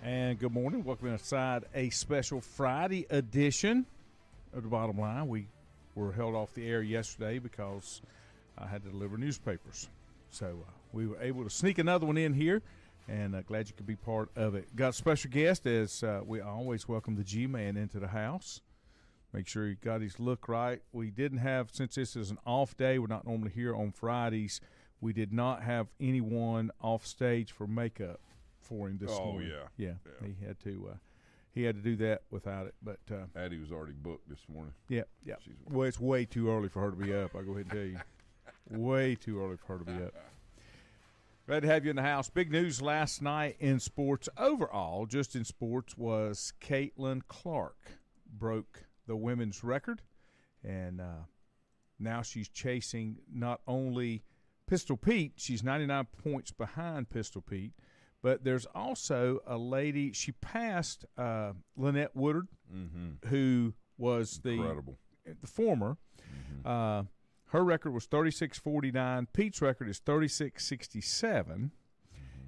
And good morning. Welcome inside a special Friday edition of The Bottom Line. We were held off the air yesterday because I had to deliver newspapers. So we were able to sneak another one in here, and glad you could be part of it. Got a special guest, as we always welcome the G-Man into the house. Make sure he got his look right. We didn't have, since this is an off day, we're not normally here on Fridays, we did not have anyone off stage for makeup for him this morning. Yeah. He had to do that without it. But Addie was already booked this morning. Yeah. Well, it's way too early for her to be up. I'll go ahead and tell you. Way too early for her to be up. Glad to have you in the house. Big news last night in sports overall, just in sports, was Caitlin Clark broke the women's record. And now she's chasing not only Pistol Pete, she's 99 points behind Pistol Pete, but there's also a lady, she passed Lynette Woodard, who was the former. Her record was 36.49. Pete's record is 36.67.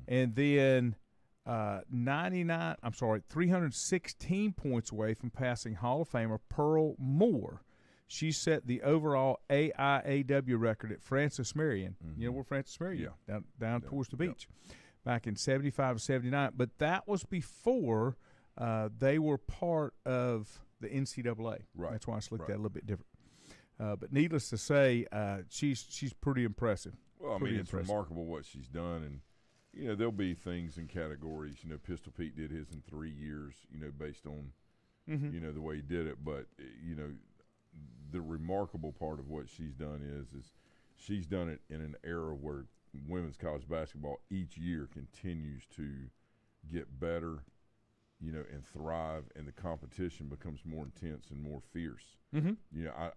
And then 316 points away from passing Hall of Famer Pearl Moore. She set the overall AIAW record at Francis Marion. You know where Francis Marion is? Down towards the beach. Back in 75-79. But that was before they were part of the NCAA. Right. That's why I slicked that a little bit different. But needless to say, she's pretty impressive. Well, it's remarkable what she's done. And, there'll be things in categories. Pistol Pete did his in 3 years, based on, the way he did it. But, the remarkable part of what she's done is she's done it in an era where women's college basketball each year continues to get better, and thrive, and the competition becomes more intense and more fierce. I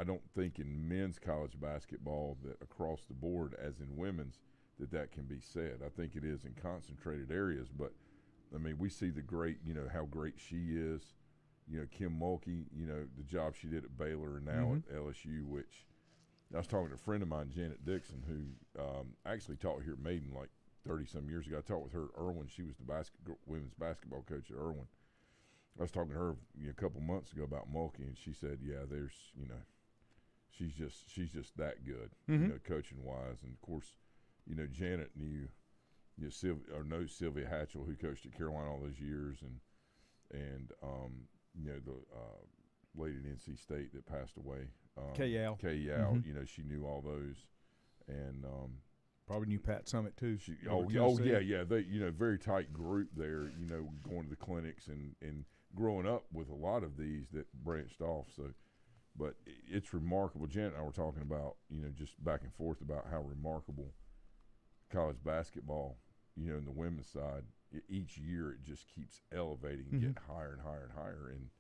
don't think in men's college basketball that across the board, as in women's, that can be said. I think it is in concentrated areas, but we see the great, how great she is. Kim Mulkey, the job she did at Baylor and now at LSU, which I was talking to a friend of mine, Janet Dixon, who actually taught here at Maiden like 30-some years ago. I taught with her at Irwin. She was the women's basketball coach at Irwin. I was talking to her a couple months ago about Mulkey, and she said, she's just that good, coaching-wise. And, of course, Janet knows Sylvia Hatchell, who coached at Carolina all those years, and the lady at NC State that passed away. Kay Yao. She knew all those. And probably knew Pat Summit too. They very tight group there. Going to the clinics and growing up with a lot of these that branched off. So, but it's remarkable. Janet and I were talking about just back and forth about how remarkable college basketball, in the women's side. Each year it just keeps elevating, getting higher and higher and higher, and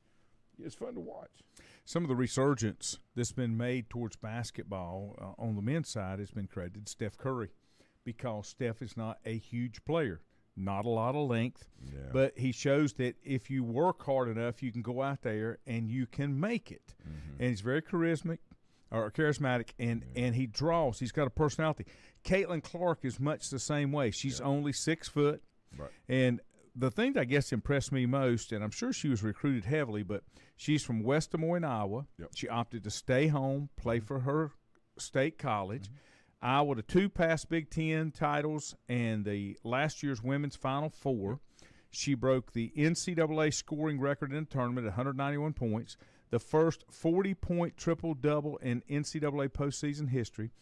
it's fun to watch. Some of the resurgence that's been made towards basketball on the men's side has been credited to Steph Curry, because Steph is not a huge player, not a lot of length, but he shows that if you work hard enough, you can go out there and you can make it. And he's very charismatic, and he draws. He's got a personality. Caitlin Clark is much the same way. She's only 6 foot. Right. And the thing that I guess impressed me most, and I'm sure she was recruited heavily, but she's from West Des Moines, Iowa. She opted to stay home, play for her state college. Iowa to 2 past Big Ten titles and the last year's women's Final Four. She broke the NCAA scoring record in the tournament at 191 points, the first 40-point triple-double in NCAA postseason history.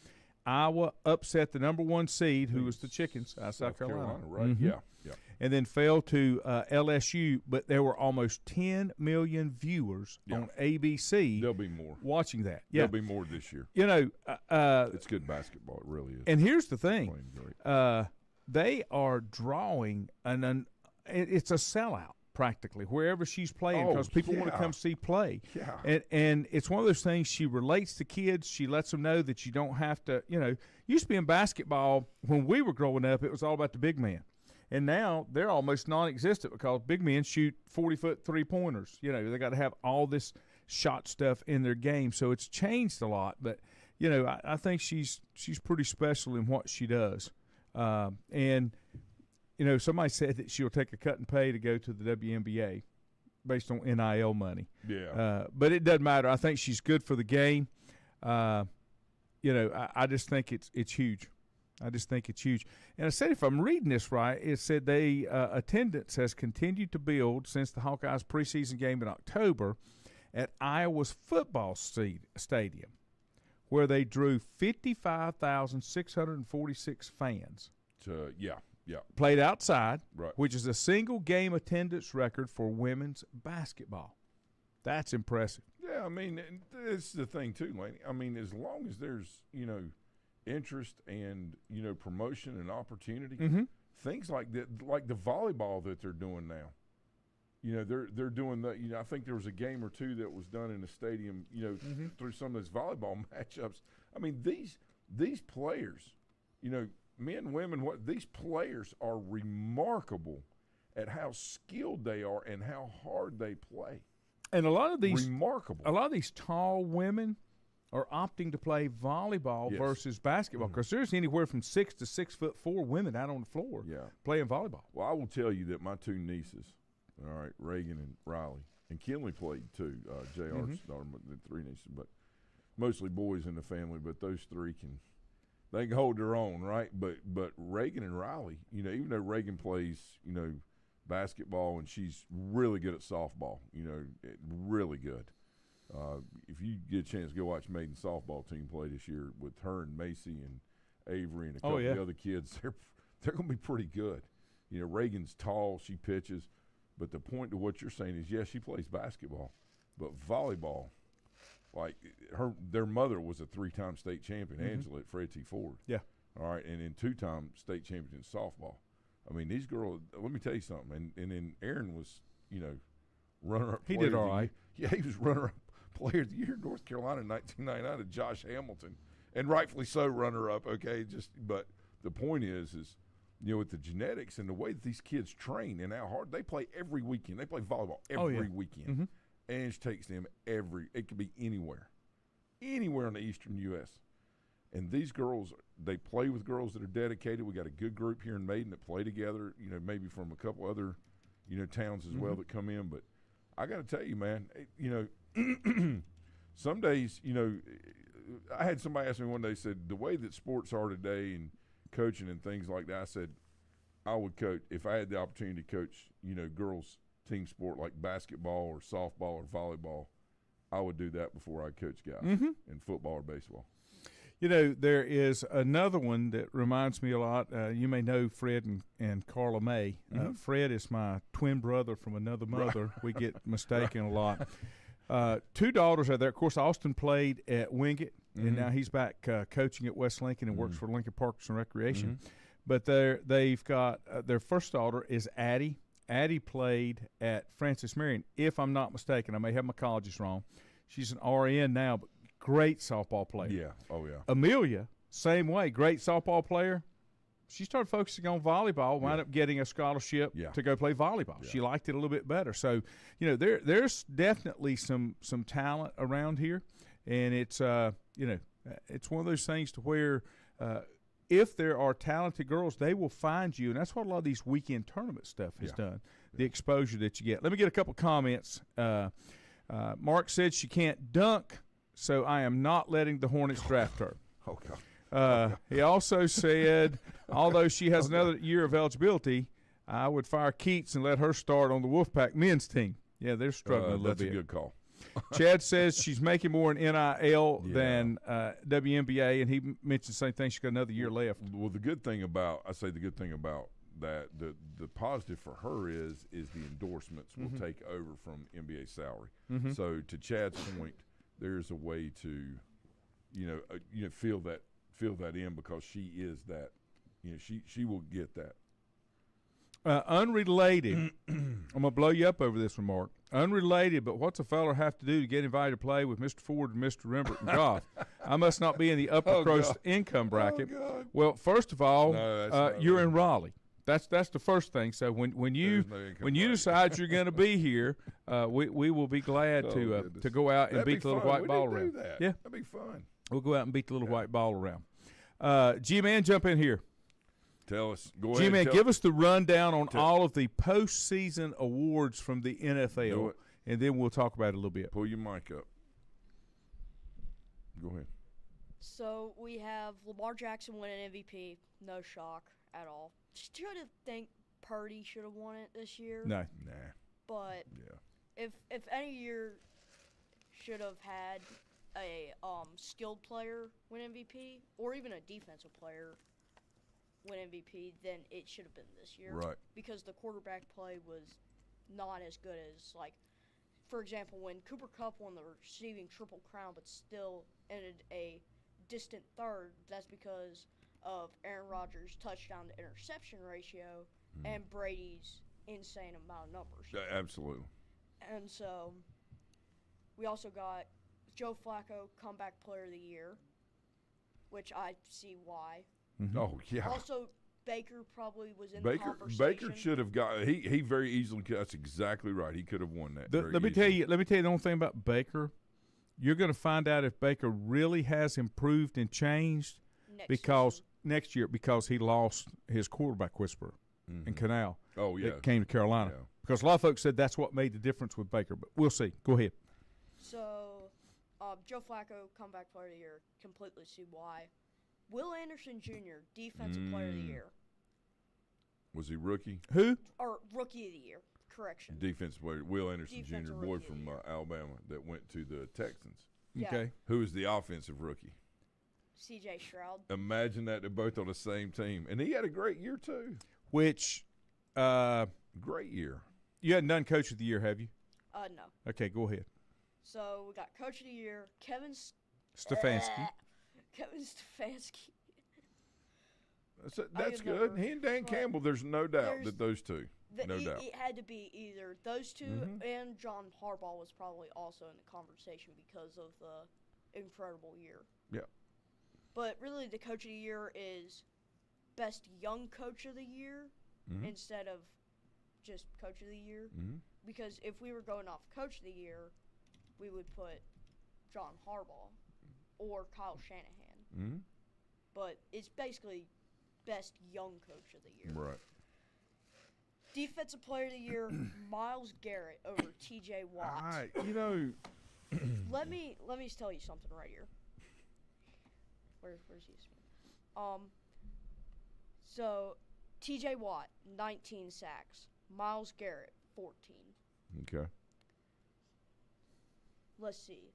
Iowa upset the number 1 seed, who was the Chickens, South Carolina. Right? Yeah. And then fell to LSU, but there were almost 10 million viewers on ABC. There'll be more watching that. There'll be more this year. It's good basketball. It really is. And here's the thing: they are drawing it's a sellout practically wherever she's playing, because people want to come see play. And it's one of those things. She relates to kids. She lets them know that you don't have to. Used to be in basketball when we were growing up, it was all about the big man. And now they're almost non-existent because big men shoot 40-foot three-pointers. They got to have all this shot stuff in their game. So it's changed a lot. But, I think she's pretty special in what she does. And somebody said that she'll take a cut in pay to go to the WNBA based on NIL money. Yeah. But it doesn't matter. I think she's good for the game. I just think it's huge. I just think it's huge. And I said, if I'm reading this right, it said attendance has continued to build since the Hawkeyes preseason game in October at Iowa's football stadium, where they drew 55,646 fans. Yeah. Played outside, Right. which is a single game attendance record for women's basketball. That's impressive. Yeah, I mean, it's the thing too, Laney. I mean, as long as there's, interest and, promotion and opportunity, things like that, like the volleyball that they're doing now. They're doing that. I think there was a game or two that was done in the stadium, through some of those volleyball matchups. I mean, these players, men, women, these players are remarkable at how skilled they are and how hard they play. And a lot of these tall women are opting to play volleyball versus basketball because there's anywhere from 6 to 6'4" women out on the floor playing volleyball. Well, I will tell you that my two nieces, all right, Reagan and Riley, and Kinley played too, JR's daughter, the three nieces, but mostly boys in the family, but those three they can hold their own, right? But Reagan and Riley, even though Reagan plays, basketball and she's really good at softball, really good. If you get a chance to go watch Maiden softball team play this year with her and Macy and Avery and a couple of the other kids, they're going to be pretty good. Reagan's tall, she pitches, but the point to what you're saying is, yes, she plays basketball, but volleyball, like their mother was a 3-time state champion, Angela at Fred T. Ford. Yeah. All right, and then 2-time state champion in softball. I mean, these girls, let me tell you something, and then Aaron was, runner-up. He did all right. Yeah, he was runner-up player of the year in North Carolina in 1999 to Josh Hamilton, and rightfully so runner-up, okay? But the point is with the genetics and the way that these kids train and how hard they play every weekend. They play volleyball every weekend. And it takes them it could be anywhere in the eastern U.S. And these girls, they play with girls that are dedicated. We got a good group here in Maiden that play together, maybe from a couple other, towns as well that come in. But I got to tell you, man, some days, I had somebody ask me one day, said, the way that sports are today and coaching and things like that, I said, I would coach, if I had the opportunity to coach, girls team sport like basketball or softball or volleyball, I would do that before I coach guys in football or baseball. There is another one that reminds me a lot. You may know Fred and Carla May. Fred is my twin brother from another mother. Right. We get mistaken a lot. 2 daughters are there. Of course, Austin played at Wingate, and now he's back coaching at West Lincoln and works for Lincoln Parks and Recreation. But they've got their first daughter is Addie. Addie played at Francis Marion, if I'm not mistaken. I may have my colleges wrong. She's an RN now, but great softball player. Yeah. Oh, yeah. Amelia, same way, great softball player. She started focusing on volleyball, wound up getting a scholarship to go play volleyball. Yeah. She liked it a little bit better. So, there's definitely some talent around here, and it's it's one of those things to where if there are talented girls, they will find you, and that's what a lot of these weekend tournament stuff has done, the exposure that you get. Let me get a couple comments. Mark said she can't dunk, so I am not letting the Hornets draft her. Oh, God. He also said, although she has another year of eligibility, I would fire Keats and let her start on the Wolfpack men's team. Yeah, they're struggling a little bit. That's a good call. Chad says she's making more in NIL than WNBA, and he mentioned the same thing. She's got another year left. Well, the good thing about that, the positive for her is the endorsements will take over from NBA salary. So to Chad's point, there's a way to, feel that in because she is that, she will get that. Unrelated, I'm going to blow you up over this remark. Unrelated, but what's a fella have to do to get invited to play with Mr. Ford and Mr. Rembert and Goff? I must not be in the upper crust income bracket. Well, first of all, you're in Raleigh. That's the first thing. So when you decide you're going to be here, we will be glad to go out and beat the little white ball around. Yeah, that'd be fun. We'll go out and beat the little white ball around. G-Man, jump in here. Tell us. Go G-Man, ahead. give us the rundown on all of the postseason awards from the NFL, and then we'll talk about it a little bit. Pull your mic up. Go ahead. So we have Lamar Jackson winning MVP. No shock at all. Should have think Purdy should have won it this year. No. Nah. But if any year should have had a skilled player win MVP or even a defensive player win MVP, then it should have been this year. Right. Because the quarterback play was not as good as, like, for example, when Cooper Kupp won the receiving triple crown but still ended a distant third, that's because of Aaron Rodgers' touchdown to interception ratio and Brady's insane amount of numbers. Absolutely. And so we also got Joe Flacco comeback player of the year, which I see why. Mm-hmm. Oh, yeah. Also, Baker probably was in the conversation. Baker should have got. He very easily. That's exactly right. He could have won that. Let me tell you the only thing about Baker. You're going to find out if Baker really has improved and changed next year because he lost his quarterback whisperer in Canal. Oh, yeah. That came to Carolina. Yeah. Because a lot of folks said that's what made the difference with Baker, but we'll see. Go ahead. So, Joe Flacco comeback player of the year. Completely see why. Will Anderson Jr. defensive player of the year. Was he rookie? Who? Or rookie of the year. Correction. Defensive player. Will Anderson Defensive Jr., boy rookie of from the year. Alabama that went to the Texans. Yeah. Okay. Who is the offensive rookie? C.J. Stroud. Imagine that they're both on the same team. And he had a great year, too. Which, Great year. you hadn't done Coach of the Year, have you? No. Okay, go ahead. So, we got Coach of the Year, Kevin Stefanski. Stefanski. That's good. He and Dan Campbell, there's no doubt that those two. No doubt. It had to be either those two and John Harbaugh was probably also in the conversation because of the incredible year. Yeah. But really, the Coach of the Year is Best Young Coach of the Year instead of just Coach of the Year. Because if we were going off Coach of the Year, we would put John Harbaugh or Kyle Shanahan. But it's basically Best Young Coach of the Year. Right. Defensive Player of the Year, Myles Garrett over T.J. Watt. Let me tell you something right here. Where's he? So T.J. Watt, 19 sacks. Myles Garrett, 14. Okay. Let's see.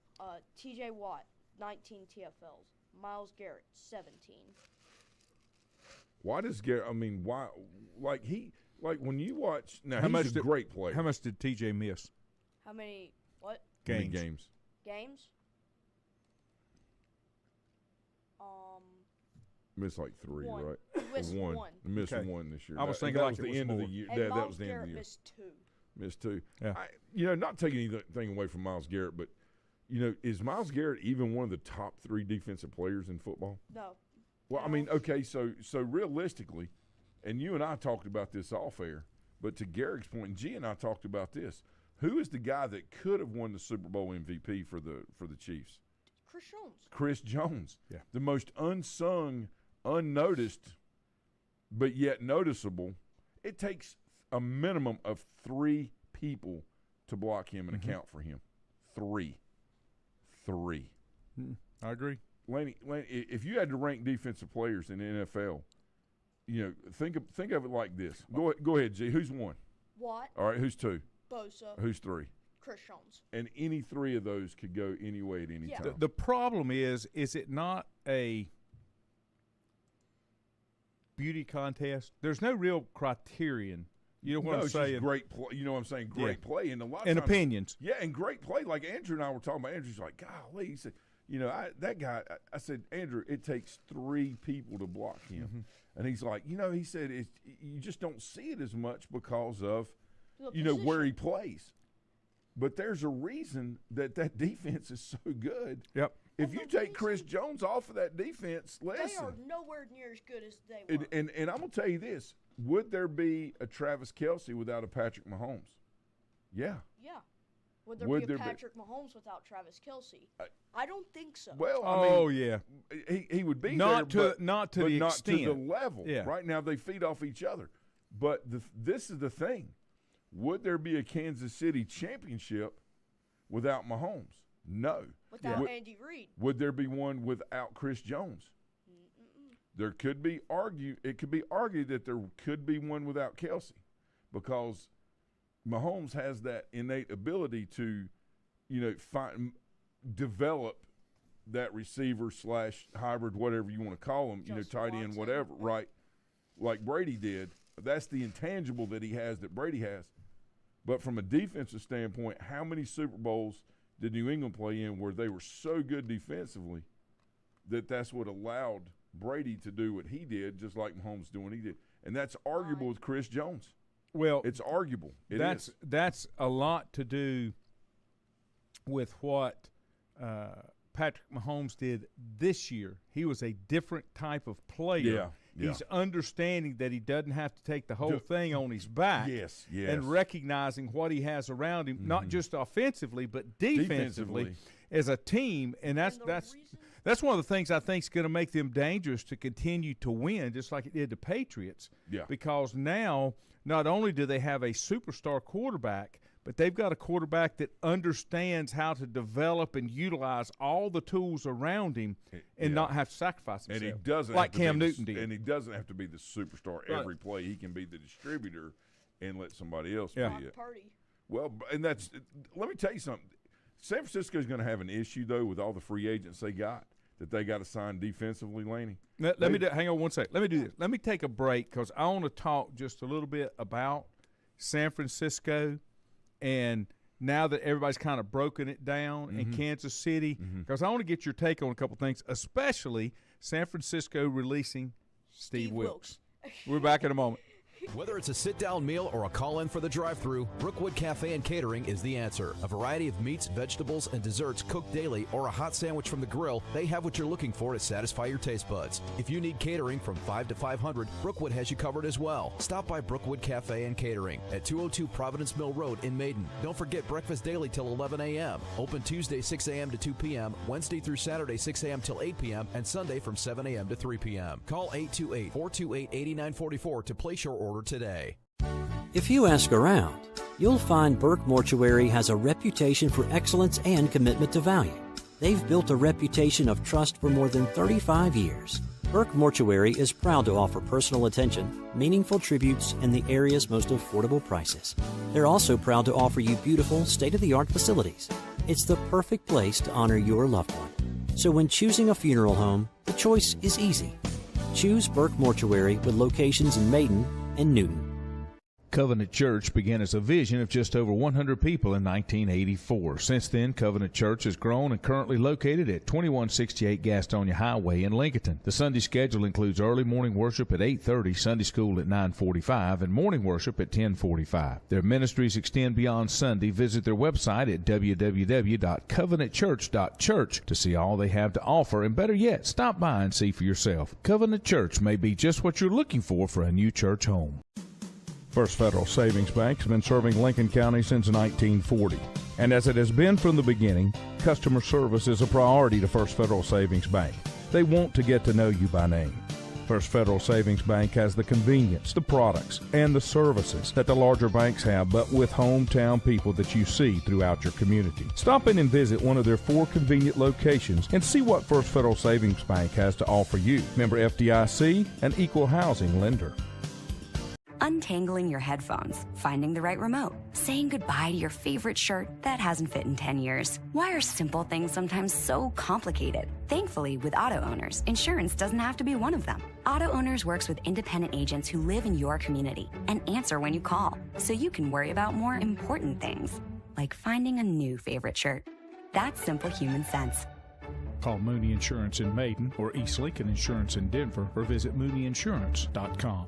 T.J. Watt, 19 TFLs. Myles Garrett, 17. Why does Garrett? I mean, why? Like when you watch now, he's a great player. How much did TJ miss? How many? What? Games. Games? Missed like 3, one. right? He missed one. one. He missed Okay. one this year. I was thinking that like was it the was end of the more. year. And That Myles was the end of Garrett the year. missed 2. Missed 2. Yeah. Not taking anything away from Myles Garrett, but is Myles Garrett even one of the top 3 defensive players in football? No. Well, I mean, okay, so realistically, and you and I talked about this off air, but to Garrick's point, and G and I talked about this. Who is the guy that could have won the Super Bowl MVP for the Chiefs? Chris Jones. Chris Jones. Yeah. The most unsung, unnoticed, but yet noticeable. It takes a minimum of 3 people to block him and account for him. 3. I agree. Laney, if you had to rank defensive players in the NFL, think of it like this. Go ahead, G. Who's 1? Watt. All right, who's 2? Bosa. Who's 3? Chris Jones. And any 3 of those could go any way at any time. The problem is it not a beauty contest? There's no real criterion. You know what I'm it's saying? just great play. You know what I'm saying? Great play. And a lot of And times, opinions. Yeah, and great play. Like Andrew and I were talking about. Andrew's like, golly, he said, that guy. I said, Andrew, it takes 3 people to block him, and he's like, he said, you just don't see it as much because of, where he plays. But there's a reason that defense is so good. Yep. If you take Chris Jones off of that defense, listen. They are nowhere near as good as they were. And I'm going to tell you this. Would there be a Travis Kelce without a Patrick Mahomes? Yeah. Yeah. Would there be a Patrick Mahomes without Travis Kelce? I don't think so. Well, he would be not there, to not to the extent, to the level. Yeah. Right now they feed off each other. But this is the thing: would there be a Kansas City championship without Mahomes? No. Without Andy Reid. Would there be one without Chris Jones? There could be It could be argued that there could be one without Kelce, because Mahomes has that innate ability to, develop that receiver / hybrid, whatever you want to call him, tight end, whatever, right? Like Brady did. That's the intangible that he has, that Brady has. But from a defensive standpoint, how many Super Bowls did New England play in where they were so good defensively that's what allowed Brady to do what he did, just like Mahomes doing what he did? And that's arguable with Chris Jones. Well, it's arguable. That's a lot to do with what Patrick Mahomes did this year. He was a different type of player. Yeah. He's understanding that he doesn't have to take the whole thing on his back. Yes. And recognizing what he has around him, not just offensively, but defensively as a team. And that's one of the things I think is going to make them dangerous to continue to win, just like it did the Patriots. Yeah. Because now not only do they have a superstar quarterback, but they've got a quarterback that understands how to develop and utilize all the tools around him and not have to sacrifice himself. And he doesn't like Cam Newton did. And he doesn't have to be the superstar every play. He can be the distributor and let somebody else be it. Party. Well, and let me tell you something. San Francisco's going to have an issue, though, with all the free agents they got to sign defensively, Laney. Hang on one second. Let me do this. Let me take a break because I want to talk just a little bit about San Francisco. And now that everybody's kind of broken it down in Kansas City, because I want to get your take on a couple things, especially San Francisco releasing Steve Wilks. We're back in a moment. Whether it's a sit-down meal or a call-in for the drive-thru, Brookwood Cafe and Catering is the answer. A variety of meats, vegetables, and desserts cooked daily, or a hot sandwich from the grill, they have what you're looking for to satisfy your taste buds. If you need catering from 5 to 500, Brookwood has you covered as well. Stop by Brookwood Cafe and Catering at 202 Providence Mill Road in Maiden. Don't forget breakfast daily till 11 a.m. Open Tuesday 6 a.m. to 2 p.m., Wednesday through Saturday 6 a.m. till 8 p.m., and Sunday from 7 a.m. to 3 p.m. Call 828-428-8944 to place your order today. If you ask around, you'll find Burke Mortuary has a reputation for excellence and commitment to value. They've built a reputation of trust for more than 35 years. Burke Mortuary is proud to offer personal attention, meaningful tributes, and the area's most affordable prices. They're also proud to offer you beautiful, state-of-the-art facilities. It's the perfect place to honor your loved one. So when choosing a funeral home, the choice is easy. Choose Burke Mortuary with locations in Maiden and Newton. Covenant Church began as a vision of just over 100 people in 1984. Since then, Covenant Church has grown and currently located at 2168 Gastonia Highway in Lincoln. The Sunday schedule includes early morning worship at 8:30, Sunday school at 9:45, and morning worship at 10:45. Their ministries extend beyond Sunday. Visit their website at www.covenantchurch.church to see all they have to offer, and better yet, stop by and see for yourself. Covenant Church may be just what you're looking for a new church home. First Federal Savings Bank has been serving Lincoln County since 1940. And as it has been from the beginning, customer service is a priority to First Federal Savings Bank. They want to get to know you by name. First Federal Savings Bank has the convenience, the products, and the services that the larger banks have, but with hometown people that you see throughout your community. Stop in and visit one of their 4 convenient locations and see what First Federal Savings Bank has to offer you. Member FDIC, an equal housing lender. Untangling your headphones, finding the right remote, saying goodbye to your favorite shirt that hasn't fit in 10 years. Why are simple things sometimes so complicated? Thankfully, with Auto Owners, insurance doesn't have to be one of them. Auto Owners works with independent agents who live in your community and answer when you call, so you can worry about more important things, like finding a new favorite shirt. That's simple human sense. Call Mooney Insurance in Maiden or East Lincoln Insurance in Denver or visit mooneyinsurance.com.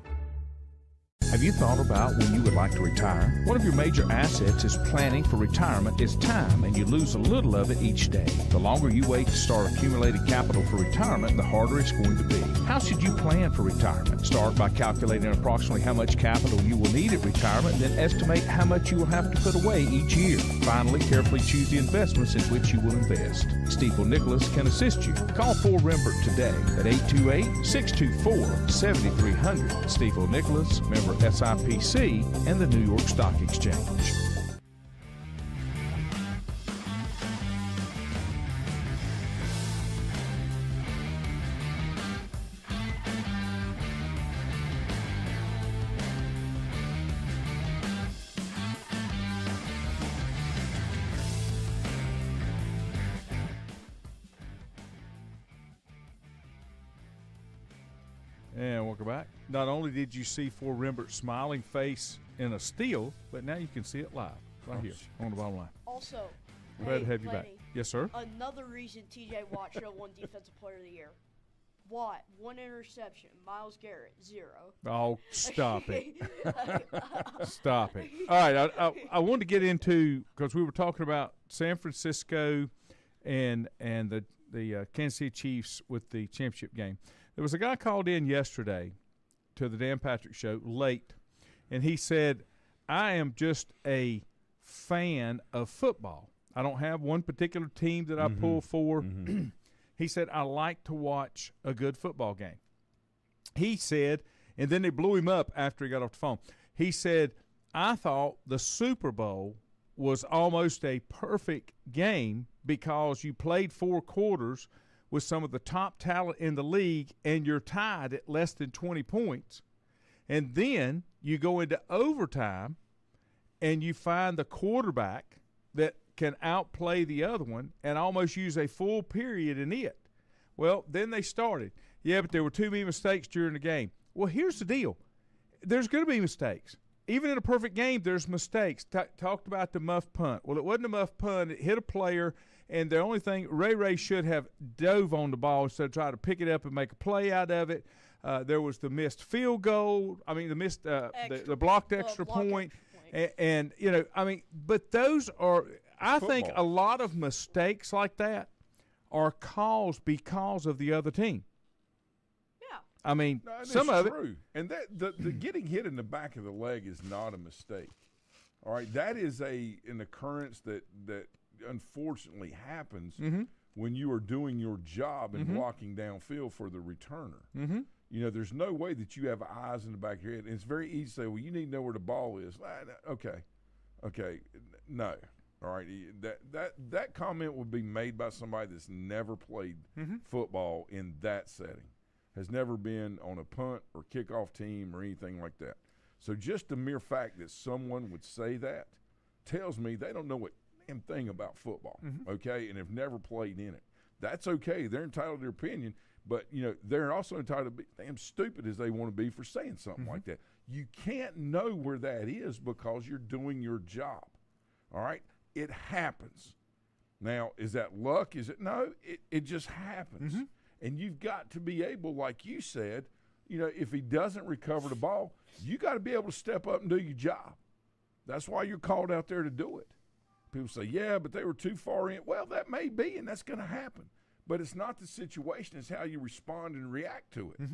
Have you thought about when you would like to retire? One of your major assets is planning for retirement is time, and you lose a little of it each day. The longer you wait to start accumulating capital for retirement, the harder it's going to be. How should you plan for retirement? Start by calculating approximately how much capital you will need at retirement, then estimate how much you will have to put away each year. Finally, carefully choose the investments in which you will invest. Stifel Nicholas can assist you. Call 4 Rembert today at 828-624-7300. Stifel Nicholas, member SIPC and the New York Stock Exchange. And welcome back. Not only did you see 4 Rembert's smiling face in a still, but now you can see it live right here on the bottom line. Also, glad to have you back. Yes, sir. Another reason T.J. Watt should have won Defensive Player of the Year. Watt, 1 interception. Miles Garrett, 0. Oh, stop it. Stop it. All right, I wanted to get into, because we were talking about San Francisco and the Kansas City Chiefs with the championship game. There was a guy called in yesterday to the Dan Patrick Show late, and he said, I am just a fan of football. I don't have one particular team that I pull for. He said, I like to watch a good football game. He said, and then they blew him up after he got off the phone. He said, I thought the Super Bowl was almost a perfect game because you played 4 quarters with some of the top talent in the league, and you're tied at less than 20 points. And then you go into overtime, and you find the quarterback that can outplay the other one and almost use a full period in it. Well, then they started. Yeah, but there were too many mistakes during the game. Well, here's the deal. There's going to be mistakes. Even in a perfect game, there's mistakes. Talked about the muff punt. Well, it wasn't a muff punt. It hit a player, and the only thing, Ray should have dove on the ball instead of trying to pick it up and make a play out of it. There was the missed field goal. I mean, the blocked extra point. And, you know, I mean, but those are – I think a lot of mistakes like that are caused because of the other team. Yeah. I mean, no, some of it. True. And the getting hit in the back of the leg is not a mistake. All right, that is an occurrence that unfortunately happens when you are doing your job and blocking downfield for the returner. You know, there's no way that you have eyes in the back of your head. And it's very easy to say, well, you need to know where the ball is. Okay, no. All right, that comment would be made by somebody that's never played football in that setting, has never been on a punt or kickoff team or anything like that. So just the mere fact that someone would say that tells me they don't know a damn thing about football, okay, and have never played in it. That's okay. They're entitled to their opinion, but, you know, they're also entitled to be damn stupid as they want to be for saying something like that. You can't know where that is because you're doing your job, all right? It happens. Now, is that luck? Is it? No, it just happens. And you've got to be able, like you said, you know, if he doesn't recover the ball, you got to be able to step up and do your job. That's why you're called out there to do it. People say, yeah, but they were too far in. Well, that may be, and that's going to happen. But it's not the situation. It's how you respond and react to it.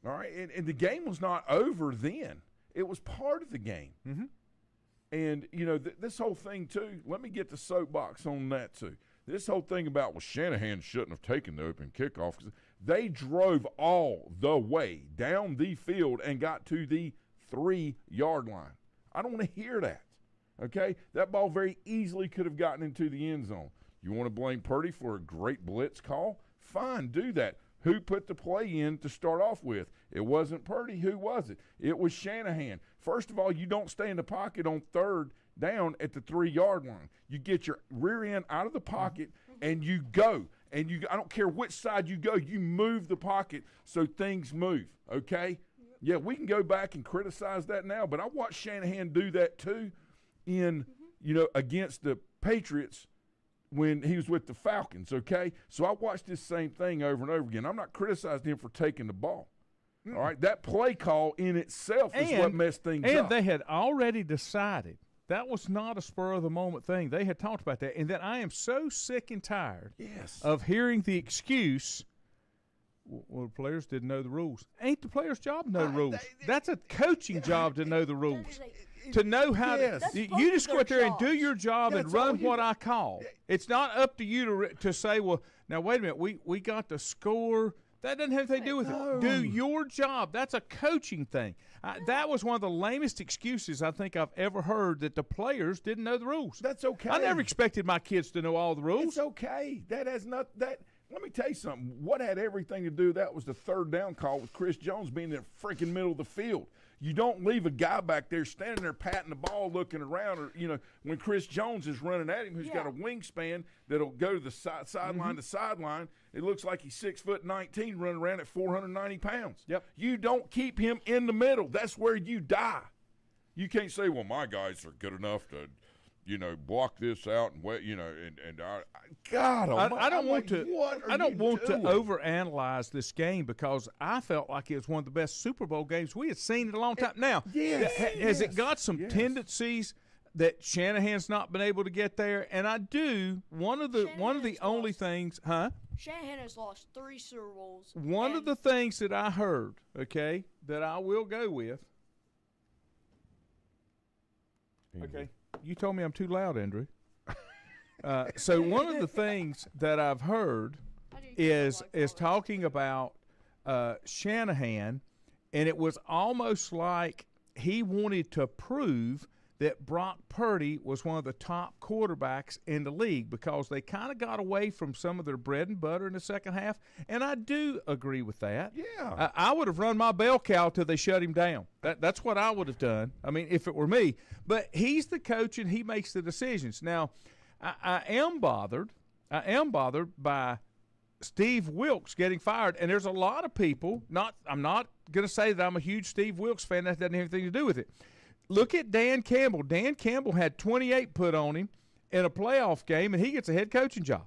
All right? And the game was not over then. It was part of the game. And, you know, this whole thing, too, let me get the soapbox on that, too. This whole thing about, well, Shanahan shouldn't have taken the open kickoff. They drove all the way down the field and got to the 3-yard line. I don't want to hear that, okay? That ball very easily could have gotten into the end zone. You want to blame Purdy for a great blitz call? Fine, do that. Who put the play in to start off with? It wasn't Purdy. Who was it? It was Shanahan. First of all, you don't stay in the pocket on 3rd down at the 3-yard line. You get your rear end out of the pocket and you go. And I don't care which side you go, you move the pocket so things move, okay? Yeah, we can go back and criticize that now, but I watched Shanahan do that too in, you know, against the Patriots when he was with the Falcons, okay? So I watched this same thing over and over again. I'm not criticizing him for taking the ball, All right, that play call in itself is what messed things up. And they had already decided. That was not a spur-of-the-moment thing. They had talked about that. And then I am so sick and tired of hearing the excuse, well, the players didn't know the rules. Ain't the player's job to know the rules. That's a coaching job to know the rules. To know how to – you just go out there and do your job and run what I call. It's not up to you to say, well, now, wait a minute, we got the score. That doesn't have anything to do with it. Do your job. That's a coaching thing. That was one of the lamest excuses I think I've ever heard, that the players didn't know the rules. That's okay. I never expected my kids to know all the rules. It's okay. That has not that. Let me tell you something. What had everything to do with that was the third down call with Chris Jones being in the freaking middle of the field. You don't leave a guy back there standing there patting the ball, looking around, or when Chris Jones is running at him, who's got a wingspan that'll go to the sideline to sideline. It looks like he's 6'19", running around at 490 pounds. Yep. You don't keep him in the middle. That's where you die. You can't say, well, my guys are good enough to, block this out and God, I don't want to overanalyze this game, because I felt like it was one of the best Super Bowl games we had seen in a long time. Now, has it got some tendencies that Shanahan's not been able to get there? And I do. One of the only things, Shanahan has lost 3 Super Bowls. One of the things that I heard, that I will go with. Okay. You told me I'm too loud, Andrew. So one of the things that I've heard is talking about Shanahan, and it was almost like he wanted to prove that Brock Purdy was one of the top quarterbacks in the league, because they kind of got away from some of their bread and butter in the second half, and I do agree with that. Yeah. I would have run my bell cow till they shut him down. That's what I would have done, I mean, if it were me. But he's the coach, and he makes the decisions. Now, I am bothered by Steve Wilkes getting fired, and there's a lot of people, I'm not going to say that I'm a huge Steve Wilkes fan. That doesn't have anything to do with it. Look at Dan Campbell. Dan Campbell had 28 put on him in a playoff game, and he gets a head coaching job.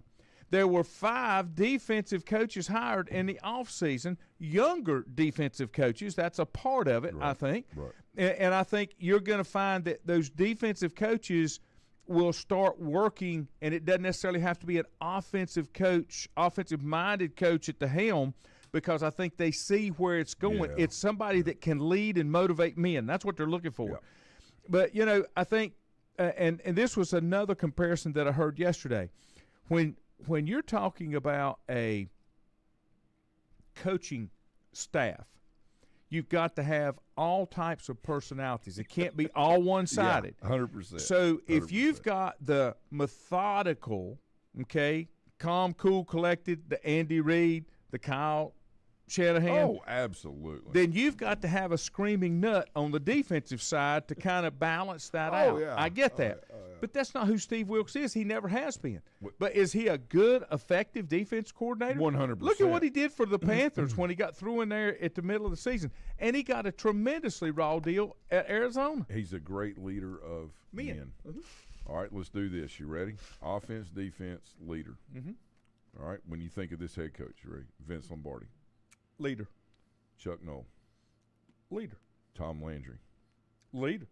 There were 5 defensive coaches hired in the offseason, younger defensive coaches. That's a part of it, right, I think. Right. And I think you're going to find that those defensive coaches will start working, and it doesn't necessarily have to be an offensive-minded coach at the helm, because I think they see where it's going. Yeah. It's somebody that can lead and motivate men. That's what they're looking for. Yeah. But, I think and this was another comparison that I heard yesterday. When you're talking about a coaching staff, you've got to have all types of personalities. It can't be all one-sided. Yeah, 100%. So if 100%. you've got the methodical, calm, cool, collected, the Andy Reid, the Kyle Shanahan. Oh, absolutely. Then you've got to have a screaming nut on the defensive side to kind of balance that out. Yeah. I get that. But that's not who Steve Wilkes is. He never has been. But is he a good, effective defense coordinator? 100%. Look at what he did for the Panthers when he got through in there at the middle of the season. And he got a tremendously raw deal at Arizona. He's a great leader of men. Mm-hmm. All right, let's do this. You ready? Offense, defense, leader. Mm-hmm. All right, when you think of this head coach, you ready? Vince Lombardi. Leader. Chuck Noll. Leader. Tom Landry. Leader.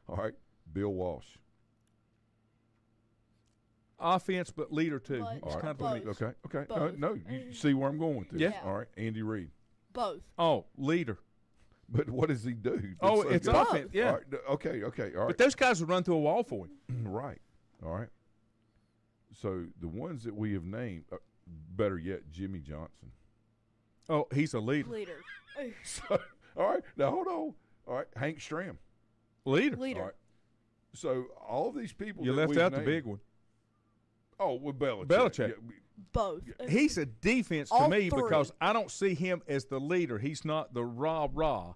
All right, Bill Walsh. Offense, but leader too. But- It's All right. kind of Both. Okay. Both. No, you see where I'm going with this. Yeah. All right, Andy Reid. Both. Oh, leader. But what does he do? Oh, so it's good? offense. Yeah. All right, okay. All right. But those guys would run through a wall for him. Right. All right. So the ones that we have named, better yet, Jimmy Johnson. Oh, he's a leader. Leader. So, all right. Now, hold on. All right. Hank Stram. Leader. Leader. All right. So all of these people You that left we've out the named- big one. Oh, with Belichick. Belichick. Yeah, Both. He's a defense to All me three. because I don't see him as the leader. He's not the rah-rah.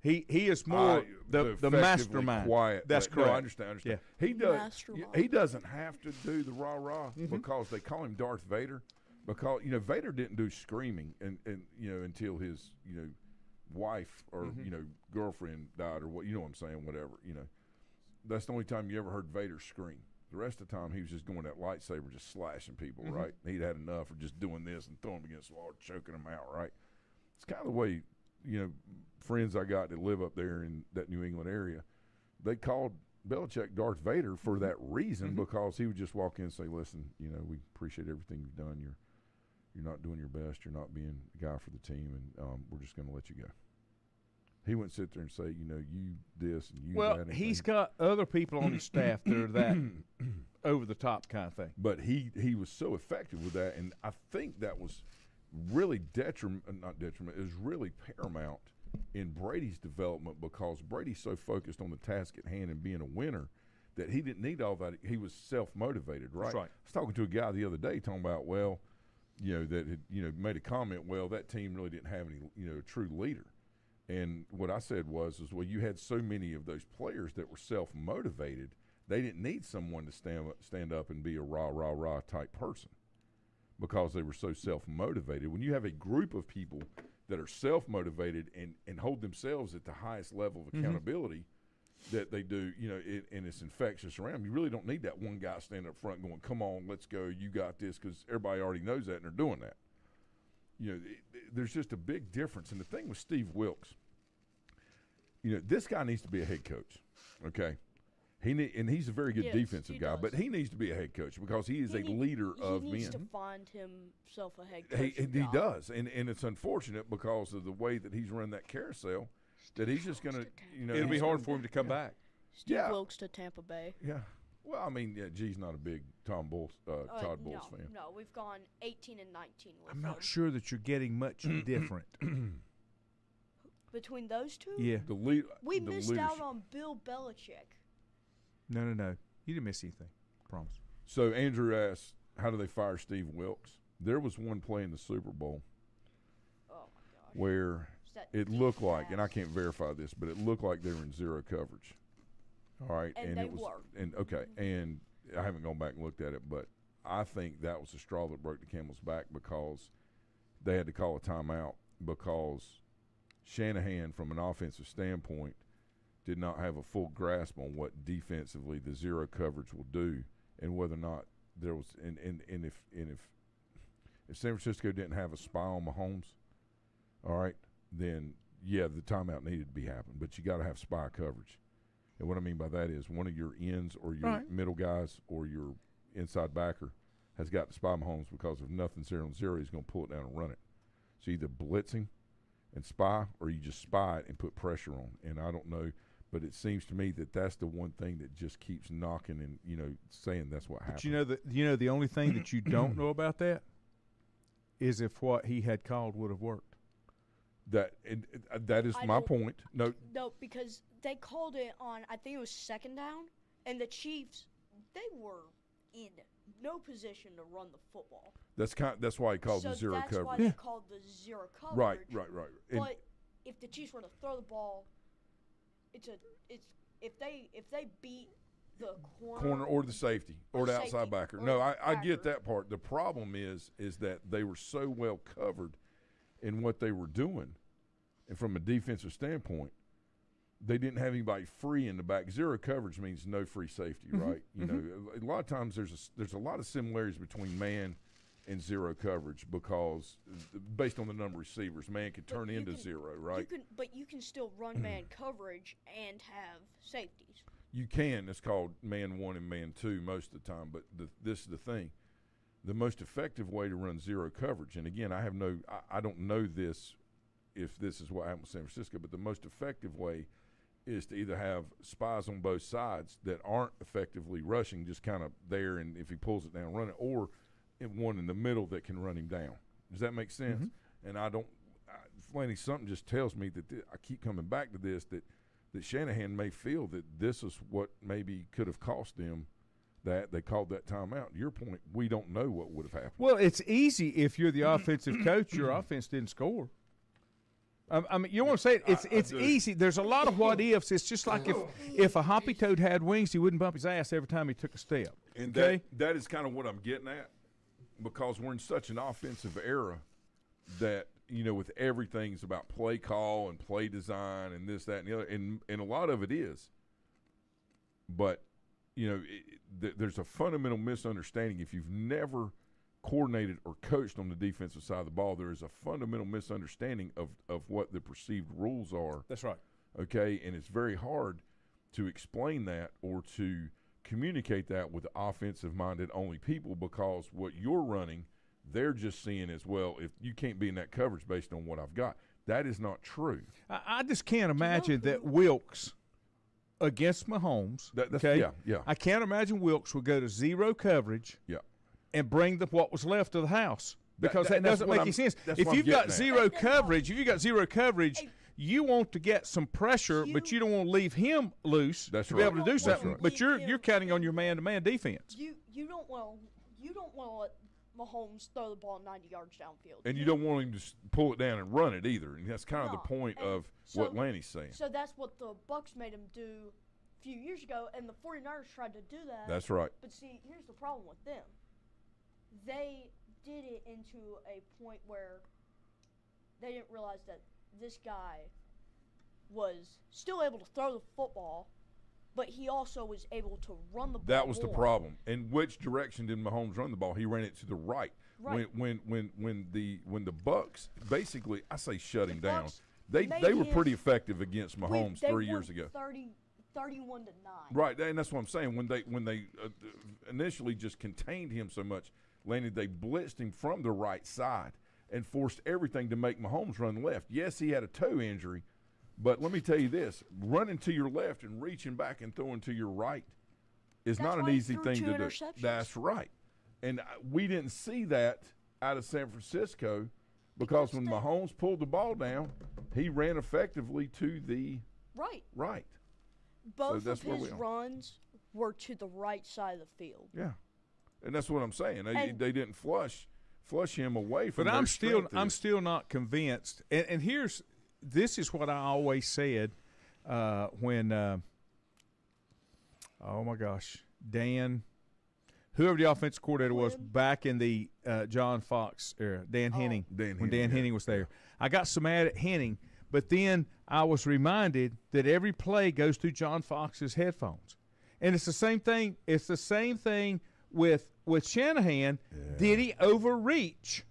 He is more the effectively mastermind. Quiet. That's No, correct. I understand. Yeah. He does. Mastermind. He doesn't have to do the rah-rah because they call him Darth Vader. Because Vader didn't do screaming and until his wife or girlfriend died or what what I'm saying, whatever. That's the only time you ever heard Vader scream. The rest of the time he was just going that lightsaber, just slashing people. Right? He'd had enough of just doing this and throwing them against the wall, choking them out. Right? It's kind of the way friends I got that live up there in that New England area, they called Belichick Darth Vader for that reason because he would just walk in and say, listen, we appreciate everything you've done. You're not doing your best. You're not being a guy for the team, and we're just going to let you go. He wouldn't sit there and say, you this and you that. Well, he's got other people on his staff that are that over-the-top kind of thing. But he was so effective with that, and I think that was really not detriment, it was really paramount in Brady's development because Brady's so focused on the task at hand and being a winner that he didn't need all that. He was self-motivated, right? That's right. I was talking to a guy the other day talking about, that had, made a comment, that team really didn't have any, true leader. And what I said was, you had so many of those players that were self-motivated, they didn't need someone to stand up and be a rah, rah, rah type person because they were so self-motivated. When you have a group of people that are self-motivated and hold themselves at the highest level of accountability that they do, and it's infectious around them, you really don't need that one guy standing up front going, come on, let's go, you got this, because everybody already knows that and they're doing that. There's just a big difference. And the thing with Steve Wilks, this guy needs to be a head coach, okay? And he's a very good defensive guy, but he needs to be a head coach because he is a leader of men. He needs to find himself a head coach. He does, and it's unfortunate because of the way that he's run that carousel that he's just going to, it'll be hard for him to come back. Steve Wilks to Tampa Bay. Yeah. Well, I mean, G's not a big Todd Bowles fan. No, we've gone 18 and 19 with I'm not sure that you're getting much different. Between those two? Yeah. We missed out on Bill Belichick. No. You didn't miss anything. Promise. So Andrew asked, how do they fire Steve Wilks? There was one play in the Super Bowl where it looked like, and I can't verify this, but it looked like they were in zero coverage. All right. And it was, and I haven't gone back and looked at it, but I think that was the straw that broke the camel's back because they had to call a timeout because Shanahan, from an offensive standpoint, did not have a full grasp on what defensively the zero coverage will do and whether or not there was and if San Francisco didn't have a spy on Mahomes, all right, then the timeout needed to be happening. But you got to have spy coverage. And what I mean by that is one of your ends or your middle guys or your inside backer has got to spy Mahomes because if nothing's there on zero, he's going to pull it down and run it. So either blitzing and spy or you just spy it and put pressure on. And I don't know, but it seems to me that that's the one thing that just keeps knocking and, saying that's what happened. But the only thing that you don't know about that is if what he had called would have worked. That is my point. No, because they called it on, I think it was second down, and the Chiefs, they were in no position to run the football. That's why he called the zero coverage. That's why they called the zero coverage. Right. But if the Chiefs were to throw the ball, if they beat the corner or the safety or the outside backer. No, I get that part. The problem is that they were so well covered in what they were doing, and from a defensive standpoint, they didn't have anybody free in the back. Zero coverage means no free safety, right? A lot of times there's a lot of similarities between man and zero coverage because based on the number of receivers, man could turn into zero, right? But you can still run man coverage and have safeties. You can. It's called man one and man two most of the time. But this is the thing. The most effective way to run zero coverage, and again, I don't know this if this is what happened with San Francisco, but the most effective way is to either have spies on both sides that aren't effectively rushing, just kind of there, and if he pulls it down, run it, or one in the middle that can run him down. Does that make sense? And Flanny, something just tells me that I keep coming back to this, that Shanahan may feel that this is what maybe could have cost them that they called that timeout. Your point, we don't know what would have happened. Well, it's easy if you're the offensive coach, your offense didn't score. I mean, you want to say it's easy. There's a lot of what ifs. It's just like if a hoppy toad had wings, he wouldn't bump his ass every time he took a step. And okay? that is kind of what I'm getting at, because we're in such an offensive era that, with everything's about play call and play design and this, that, and the other, and a lot of it is. But, there's a fundamental misunderstanding. If you've never coordinated or coached on the defensive side of the ball, there is a fundamental misunderstanding of what the perceived rules are. That's right. Okay, and it's very hard to explain that or to communicate that with offensive-minded only people, because what you're running, they're just seeing as, well, if you can't be in that coverage based on what I've got. That is not true. I just can't imagine that Wilkes against Mahomes. Yeah. I can't imagine Wilkes would go to zero coverage. Yeah. And bring what was left of the house, because that doesn't make any sense. If you've got zero coverage, you want to get some pressure, but you don't want to leave him loose to be able to do something. Right. But you're counting on your man-to-man defense. You don't want to let Mahomes throw the ball 90 yards downfield. And you don't want him to pull it down and run it either. And that's kind of the point of what Lanny's saying. So that's what the Bucs made him do a few years ago, and the 49ers tried to do that. That's right. But see, here's the problem with them. They did it into a point where they didn't realize that this guy was still able to throw the football, but he also was able to run the ball. That was the problem. And which direction did Mahomes run the ball? He ran it to the right. Right. When the Bucs basically, I say shut him down. They were pretty effective against Mahomes 3 years ago. 31-9. Right, and that's what I'm saying. When they initially just contained him so much, Lanny, they blitzed him from the right side and forced everything to make Mahomes run left. Yes, he had a toe injury, but let me tell you this: running to your left and reaching back and throwing to your right is not an easy thing to do. That's right. And we didn't see that out of San Francisco because when Mahomes pulled the ball down, he ran effectively to the right. Both of his runs were to the right side of the field. Yeah. And that's what I'm saying. They didn't flush him away from. But I'm still not convinced. And this is what I always said when oh my gosh, Dan, whoever the offensive coordinator was back in the John Fox era, Dan Henning, when Dan Henning was there. I got so mad at Henning, but then I was reminded that every play goes through John Fox's headphones, and it's the same thing. It's the same thing with Shanahan. Did he overreach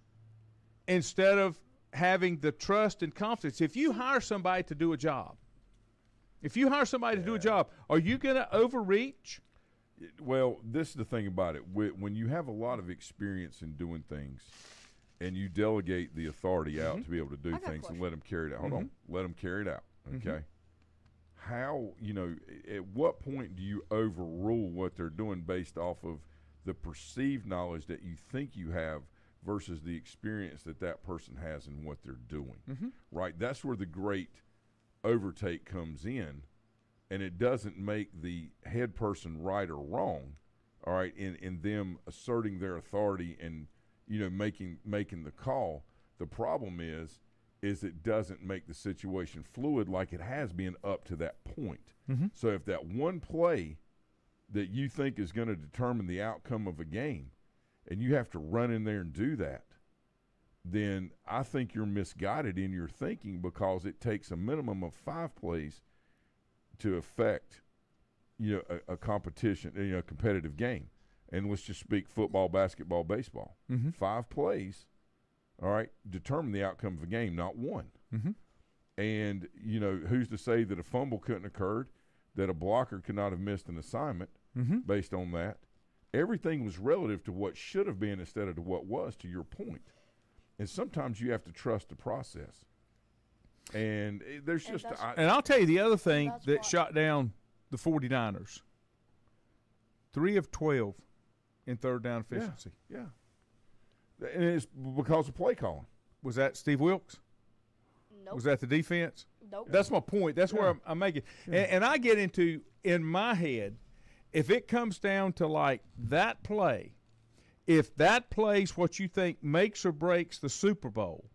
instead of having the trust and confidence? If you hire somebody to do a job, are you going to overreach? Well, this is the thing about it. When you have a lot of experience in doing things and you delegate the authority out to be able to do things and let them carry it out. Hold on. Let them carry it out, okay? How, at what point do you overrule what they're doing based off of the perceived knowledge that you think you have versus the experience that person has in what they're doing, right? That's where the great overtake comes in, and it doesn't make the head person right or wrong, all right, in them asserting their authority and, making the call. The problem is it doesn't make the situation fluid like it has been up to that point. So if that one play that you think is going to determine the outcome of a game, and you have to run in there and do that, then I think you're misguided in your thinking, because it takes a minimum of 5 plays to affect, a competition, a competitive game. And let's just speak football, basketball, baseball. 5 plays, all right, determine the outcome of a game, not one. And, who's to say that a fumble couldn't have occurred, that a blocker could not have missed an assignment based on that? Everything was relative to what should have been instead of to what was, to your point. And sometimes you have to trust the process. And there's just – and I'll tell you the other thing that shot down the 49ers. 3 of 12 in third down efficiency. Yeah. And it's because of play calling. Was that Steve Wilkes? Nope. Was that the defense? Nope. That's my point. That's where I'm making. And I get into, in my head, if it comes down to like that play, if that play's what you think makes or breaks the Super Bowl,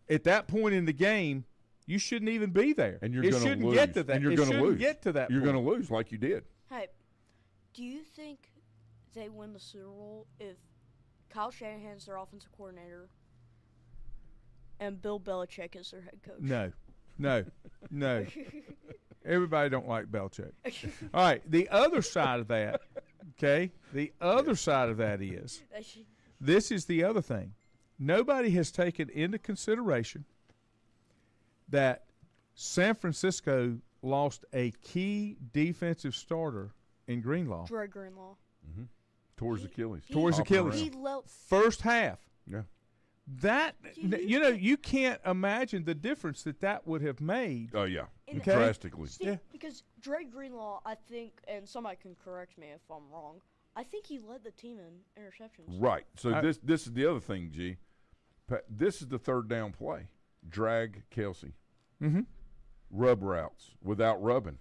at that point in the game, you shouldn't even be there. And you're going to lose. Get to that. And you're going to lose. Get to that. You're going to lose like you did. Hey, do you think they win the Super Bowl if Kyle Shanahan's their offensive coordinator and Bill Belichick is their head coach? No. Everybody don't like Belichick. All right, the other side of that, okay, is this is the other thing. Nobody has taken into consideration that San Francisco lost a key defensive starter in Greenlaw. Dre Greenlaw. Mm-hmm. Towards Achilles. Towards Achilles. First half. Yeah. That, you can't imagine the difference that would have made. Oh, yeah. Okay. Drastically. See, because Dre Greenlaw, I think, and somebody can correct me if I'm wrong, I think he led the team in interceptions. Right. So this is the other thing, G. This is the third down play. Drag Kelsey. Mm-hmm. Rub routes without rubbing.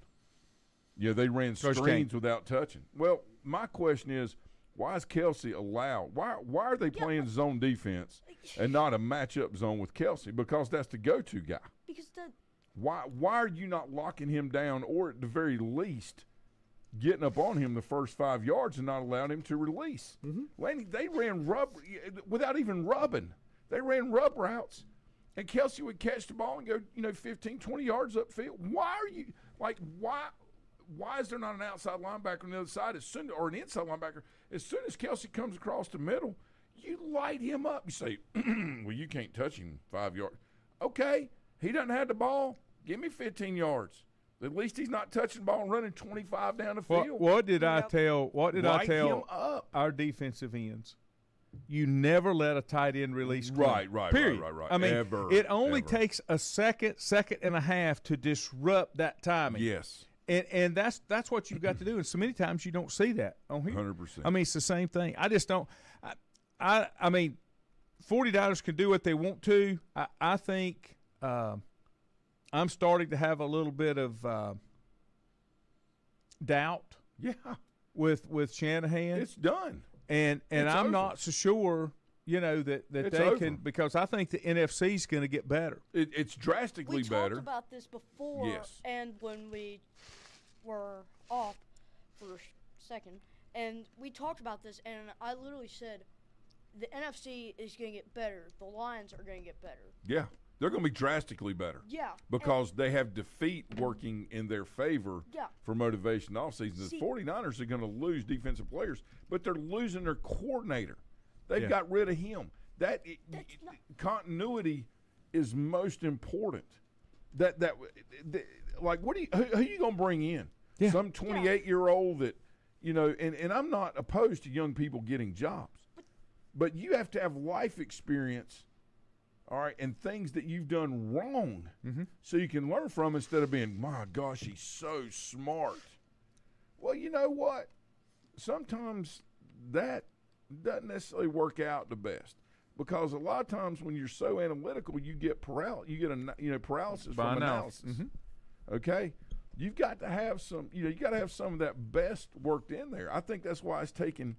They ran screens without touching. Well, my question is, why is Kelsey allowed? Why are they playing zone defense and not a matchup zone with Kelsey? Because that's the go-to guy. Because why are you not locking him down, or at the very least getting up on him the first 5 yards and not allowing him to release? Mm-hmm. Laney, they ran without even rubbing. They ran rub routes, and Kelsey would catch the ball and go 15, 20 yards upfield. Why are you why is there not an outside linebacker on the other side or an inside linebacker? As soon as Kelsey comes across the middle, you light him up. You say, well, you can't touch him 5 yards. Okay, he doesn't have the ball. Give me 15 yards. At least he's not touching the ball and running 25 down the field. What did I tell him up. Our defensive ends? You never let a tight end release. Right. Period. Right. I mean, it only ever. takes a second and a half to disrupt that timing. Yes. And that's what you've got to do. And so many times you don't see that on here. 100%. I mean, it's the same thing. I just don't. I mean, 49ers can do what they want to. I think I'm starting to have a little bit of doubt. Yeah. With Shanahan, it's done. And I'm not so sure. That they over. can, because I think the NFC is going to get better. It's drastically better. We talked about this before, yes. And when we were off for a second, and we talked about this, and I literally said the NFC is going to get better. The Lions are going to get better. Yeah, they're going to be drastically better. Yeah. Because they have defeat working in their favor yeah. for motivation all season. The 49ers are going to lose defensive players, but they're losing their coordinator. They've got rid of him. Continuity is most important. Like, who are you going to bring in? Yeah. Some 28-year-old that, and I'm not opposed to young people getting jobs, but you have to have life experience, all right, and things that you've done wrong, so you can learn from instead of being, my gosh, he's so smart. Well, you know what? Sometimes that doesn't necessarily work out the best, because a lot of times when you're so analytical, you get paralysis. You get paralysis from analysis. Mm-hmm. Okay, you've got to have some. You got to have some of that best worked in there. I think that's why it's taken,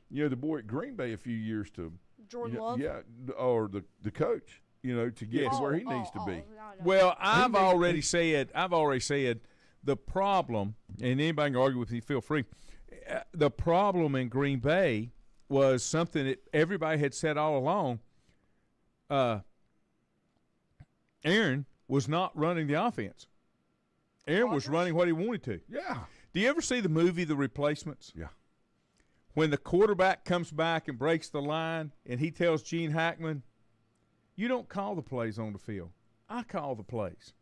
the boy at Green Bay a few years to Jordan Love. Yeah, or the coach. To get to where he needs to be. No. Well, I've already said the problem, and anybody can argue with me, feel free. The problem in Green Bay was something that everybody had said all along. Aaron was not running the offense. Aaron was running what he wanted to. Yeah. Do you ever see the movie The Replacements? Yeah. When the quarterback comes back and breaks the line and he tells Gene Hackman, you don't call the plays on the field. I call the plays.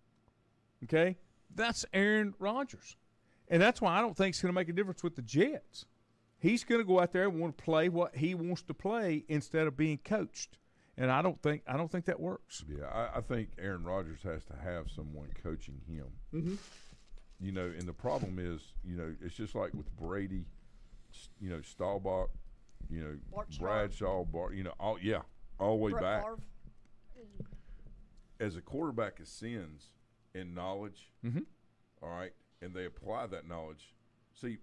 Okay? That's Aaron Rodgers. And that's why I don't think it's going to make a difference with the Jets. He's going to go out there and want to play what he wants to play instead of being coached, and I don't think that works. Yeah, I think Aaron Rodgers has to have someone coaching him. Mm-hmm. And the problem is, it's just like with Brady, Staubach, Bradshaw, all the way Brett back. Favre. As a quarterback ascends in knowledge, all right, and they apply that knowledge. See,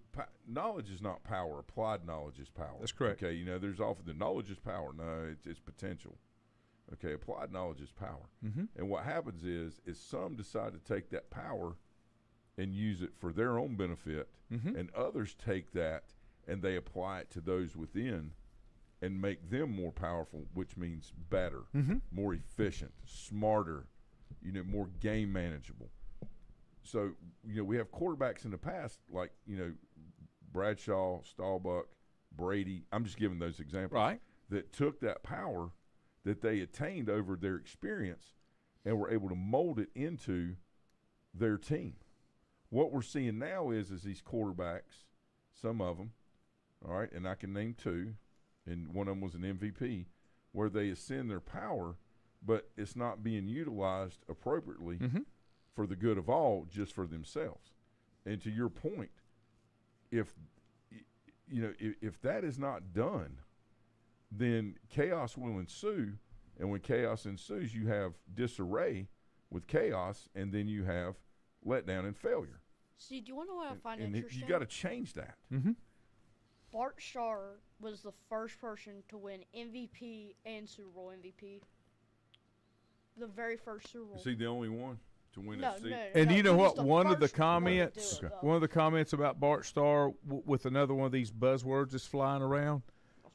knowledge is not power. Applied knowledge is power. That's correct. Okay, there's often the knowledge is power. No, it's potential. Okay, applied knowledge is power. Mm-hmm. And what happens is some decide to take that power and use it for their own benefit, and others take that and they apply it to those within and make them more powerful, which means better, more efficient, smarter, more game manageable. So, we have quarterbacks in the past like, Bradshaw, Staubach, Brady. I'm just giving those examples. Right. that took that power that they attained over their experience and were able to mold it into their team. What we're seeing now is these quarterbacks, some of them, all right, and I can name two, and one of them was an MVP, where they ascend their power, but it's not being utilized appropriately for the good of all, just for themselves. And to your point, if that is not done, then chaos will ensue, and when chaos ensues, you have disarray with chaos, and then you have letdown and failure. See, do you want to know what I find and interesting? you got to change that. Bart Starr was the first person to win MVP and Super Bowl MVP. The very first Super Bowl. Is he the only one to win No, that seat? no, And no, you know he was what? the One of the first one to do comments, it, though. one of the comments about Bart Starr with another one of these buzzwords that's flying around.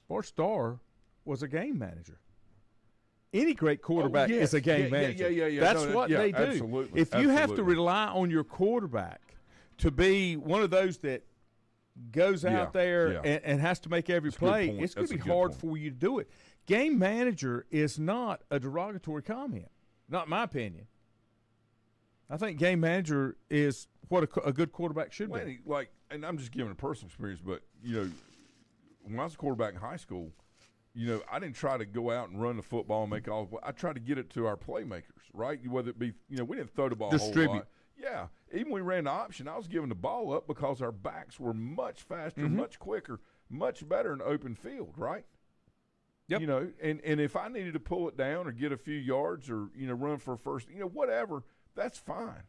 Bart Starr was a game manager. Any great quarterback is a game manager. Yeah. That's No, what they do. Absolutely. If you have to rely on your quarterback to be one of those that goes out there and has to make every play, it's going to be hard for you to do it. Game manager is not a derogatory comment, not in my opinion. I think game manager is what a good quarterback should be. Like, and I'm just giving a personal experience, but, when I was a quarterback in high school, I didn't try to go out and run the football and make all. I tried to get it to our playmakers, right? Whether it be, we didn't throw the ball a whole lot. Yeah, even when we ran the option, I was giving the ball up because our backs were much faster, much quicker, much better in open field, right? Yep. And if I needed to pull it down or get a few yards or run for a first, whatever, that's fine.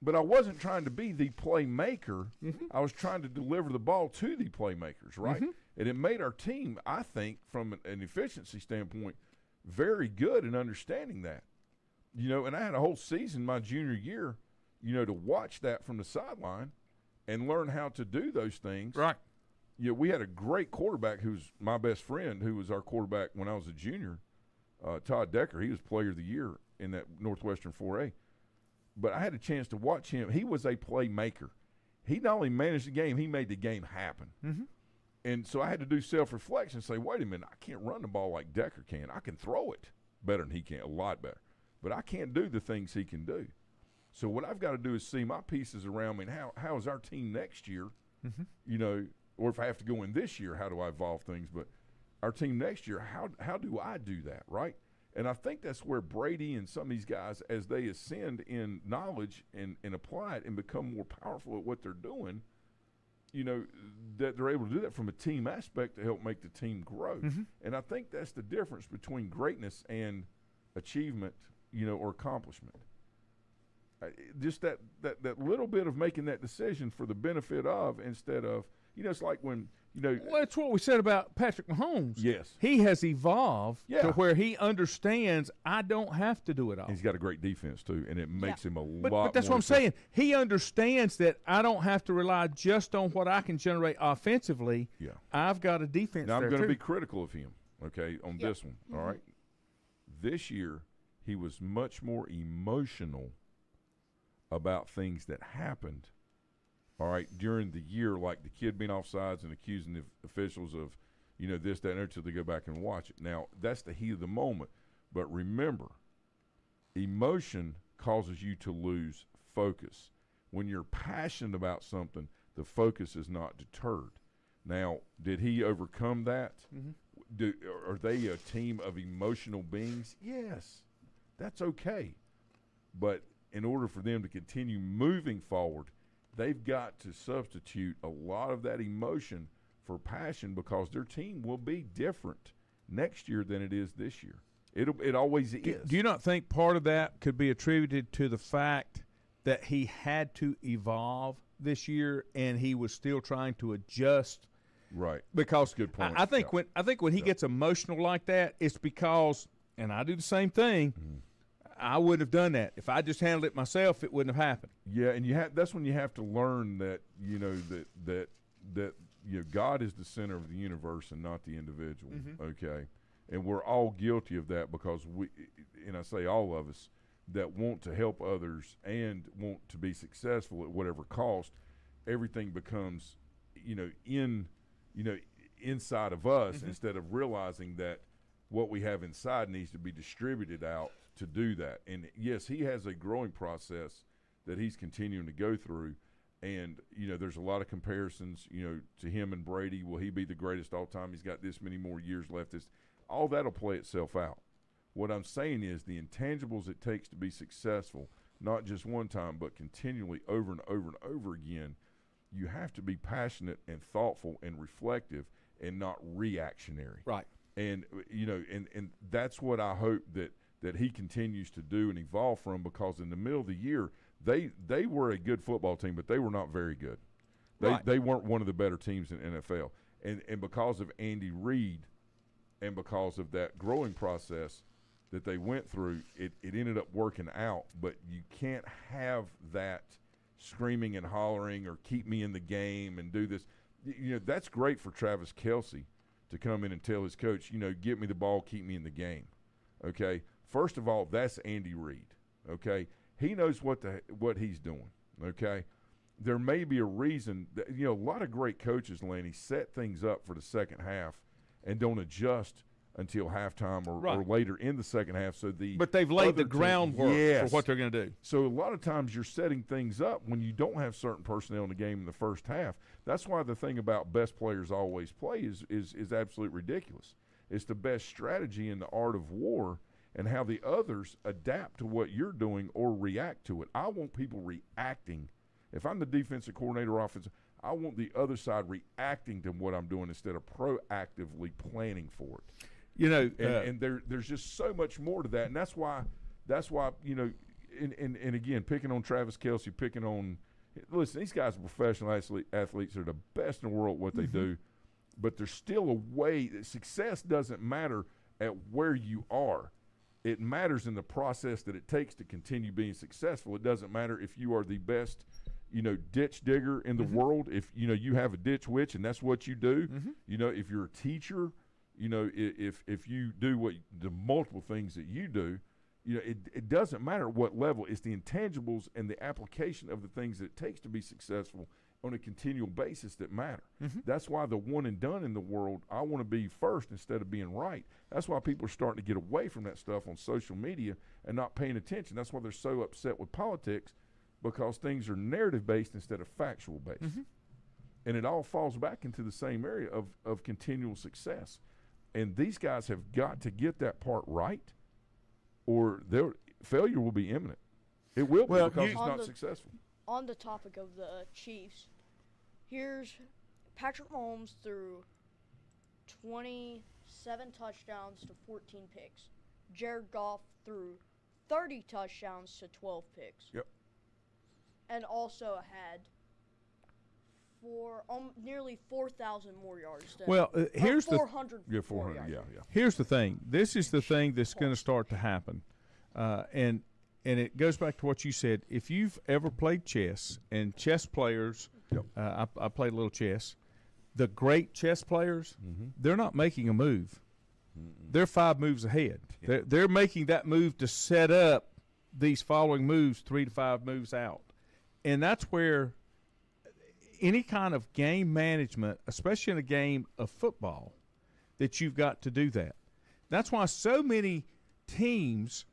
But I wasn't trying to be the playmaker. I was trying to deliver the ball to the playmakers, right? And it made our team, I think, from an efficiency standpoint, very good in understanding that. And I had a whole season my junior year, to watch that from the sideline and learn how to do those things. Right. We had a great quarterback who's my best friend, who was our quarterback when I was a junior, Todd Decker. He was player of the year in that Northwestern 4A. But I had a chance to watch him. He was a playmaker. He not only managed the game, he made the game happen. And so I had to do self-reflection and say, wait a minute, I can't run the ball like Decker can. I can throw it better than he can, a lot better. But I can't do the things he can do. So what I've got to do is see my pieces around me and how is our team next year, or if I have to go in this year, how do I evolve things? But our team next year, how do I do that, right? And I think that's where Brady and some of these guys, as they ascend in knowledge and apply it and become more powerful at what they're doing, that they're able to do that from a team aspect to help make the team grow. And I think that's the difference between greatness and achievement, or accomplishment. Just that little bit of making that decision for the benefit of instead of, it's like when, Well, that's what we said about Patrick Mahomes. Yes. He has evolved Yeah. to where he understands I don't have to do it all. he's got a great defense too, and it makes him a But lot that's more what I'm saying. He understands that I don't have to rely just on what I can generate offensively. Yeah. I've got a defense Now, I'm there going to too. be critical of him, okay, on this one, all right? This year, he was much more emotional about things that happened, all right, during the year, like the kid being offsides and accusing the officials of, this, that, and until they go back and watch it. Now, that's the heat of the moment. But remember, emotion causes you to lose focus. When you're passionate about something, the focus is not deterred. Now, did he overcome that? Are they a team of emotional beings? Yes, that's okay. But in order for them to continue moving forward, they've got to substitute a lot of that emotion for passion, because their team will be different next year than it is this year. It always is. Do you not think part of that could be attributed to the fact that he had to evolve this year and he was still trying to adjust? Right. Because good point. I think when he gets emotional like that, it's because, and I do the same thing, I wouldn't have done that. If I just handled it myself, it wouldn't have happened. Yeah, and that's when you have to learn that, that God is the center of the universe and not the individual, okay? And we're all guilty of that because and I say all of us, that want to help others and want to be successful at whatever cost. Everything becomes, inside of us instead of realizing that what we have inside needs to be distributed out to do that. And yes, he has a growing process that he's continuing to go through. And, there's a lot of comparisons, to him and Brady. Will he be the greatest all time? He's got this many more years left. All that will play itself out. What I'm saying is the intangibles it takes to be successful, not just one time, but continually over and over and over again, you have to be passionate and thoughtful and reflective and not reactionary. Right. And, and that's what I hope that he continues to do and evolve from, because in the middle of the year, they were a good football team, but they were not very good. They weren't one of the better teams in NFL. And because of Andy Reid and because of that growing process that they went through, it ended up working out. But you can't have that screaming and hollering or keep me in the game and do this. That's great for Travis Kelce to come in and tell his coach, get me the ball, keep me in the game. Okay? First of all, that's Andy Reid. Okay? He knows what he's doing. Okay? There may be a reason that, a lot of great coaches, Lanny, set things up for the second half and don't adjust until halftime or later in the second half. But they've laid the groundwork for what they're going to do. So a lot of times you're setting things up when you don't have certain personnel in the game in the first half. That's why the thing about best players always play is absolutely ridiculous. It's the best strategy in the art of war and how the others adapt to what you're doing or react to it. I want people reacting. If I'm the defensive coordinator or offensive, I want the other side reacting to what I'm doing instead of proactively planning for it. And there's just so much more to that, and that's why and again, picking on Travis Kelce, listen, these guys are professional athletes. They're the best in the world at what they do, but there's still a way that success doesn't matter at where you are. It matters in the process that it takes to continue being successful. It doesn't matter if you are the best, ditch digger in the world. If you have a ditch witch and that's what you do. If you're a teacher. If you do the multiple things that you do, it doesn't matter what level. It's the intangibles and the application of the things that it takes to be successful on a continual basis that matter. That's why the one and done in the world, I want to be first instead of being right. That's why people are starting to get away from that stuff on social media and not paying attention. That's why they're so upset with politics, because things are narrative-based instead of factual-based. And it all falls back into the same area of continual success. And these guys have got to get that part right, or their failure will be imminent. It will be because it's not successful. On the topic of the Chiefs, here's Patrick Mahomes threw 27 touchdowns to 14 picks. Jared Goff threw 30 touchdowns to 12 picks. Yep. And also had nearly 4,000 more yards. Here's 400. Yeah, 400. Yeah. Here's the thing. This is the thing that's going to start to happen, and it goes back to what you said. If you've ever played chess, and chess players, I played a little chess. The great chess players, they're not making a move. They're 5 moves ahead. They're making that move to set up these following moves 3 to 5 moves out, and that's where any kind of game management, especially in a game of football, that you've got to do that. That's why so many teams,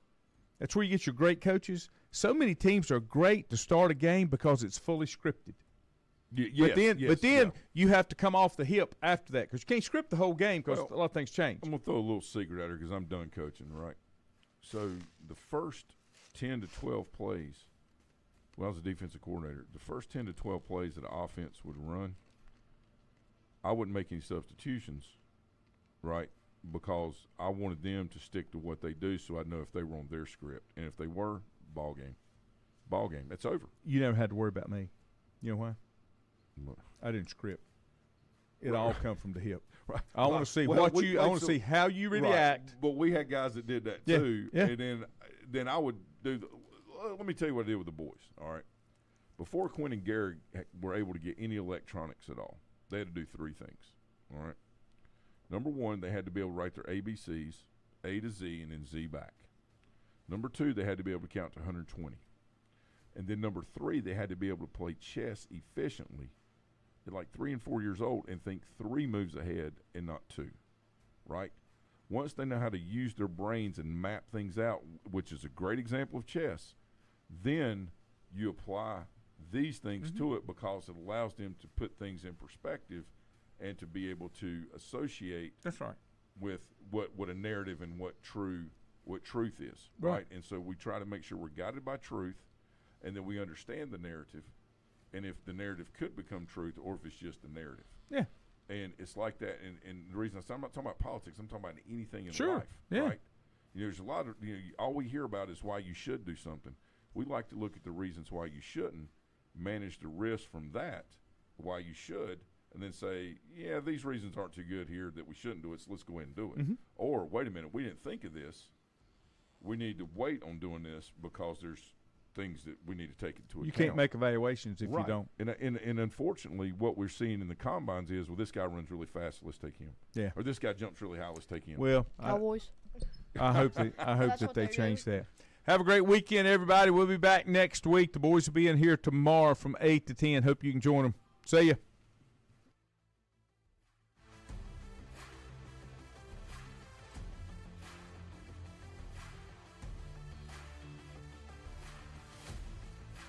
that's where you get your great coaches. So many teams are great to start a game because it's fully scripted. But then you have to come off the hip after that, because you can't script the whole game because a lot of things change. I'm going to throw a little secret at her because I'm done coaching, right? So the first 10 to 12 plays, when I was a defensive coordinator, the first 10 to 12 plays that the offense would run, I wouldn't make any substitutions, right, because I wanted them to stick to what they do so I'd know if they were on their script. And if they were, ball game. Ball game. That's over. You never had to worry about me. You know why? What? I didn't script. It all come from the hip. Right. I want to see I want to see how you react. Right. But we had guys that did that too. Yeah. And then I would do let me tell you what I did with the boys, all right? Before Quinn and Gary were able to get any electronics at all, they had to do 3 things, all right? Number 1, they had to be able to write their ABCs, A to Z, and then Z back. Number 2, they had to be able to count to 120. And then number 3, they had to be able to play chess efficiently at like 3 and 4 years old and think 3 moves ahead and not 2, right? Once they know how to use their brains and map things out, which is a great example of chess, then you apply these things to it because it allows them to put things in perspective and to be able to associate That's right. with what a narrative and what truth is, Right. And so we try to make sure we're guided by truth and that we understand the narrative, and if the narrative could become truth or if it's just a narrative. Yeah. And it's like that, and the reason I'm not talking about politics, I'm talking about anything in Sure. life, Yeah. right? There's a lot of, all we hear about is why you should do something. We like to look at the reasons why you shouldn't, manage the risk from that, why you should, and then say, yeah, these reasons aren't too good here that we shouldn't do it, so let's go ahead and do it. Or, wait a minute, we didn't think of this. We need to wait on doing this because there's things that we need to take into account. You can't make evaluations if you don't. And unfortunately, what we're seeing in the combines is, well, this guy runs really fast, so let's take him. Yeah. Or this guy jumps really high, let's take him. Well, Cowboys. I hope that That's that what they they change do. that. Have a great weekend, everybody. We'll be back next week. The boys will be in here tomorrow from 8 to 10. Hope you can join them. See ya.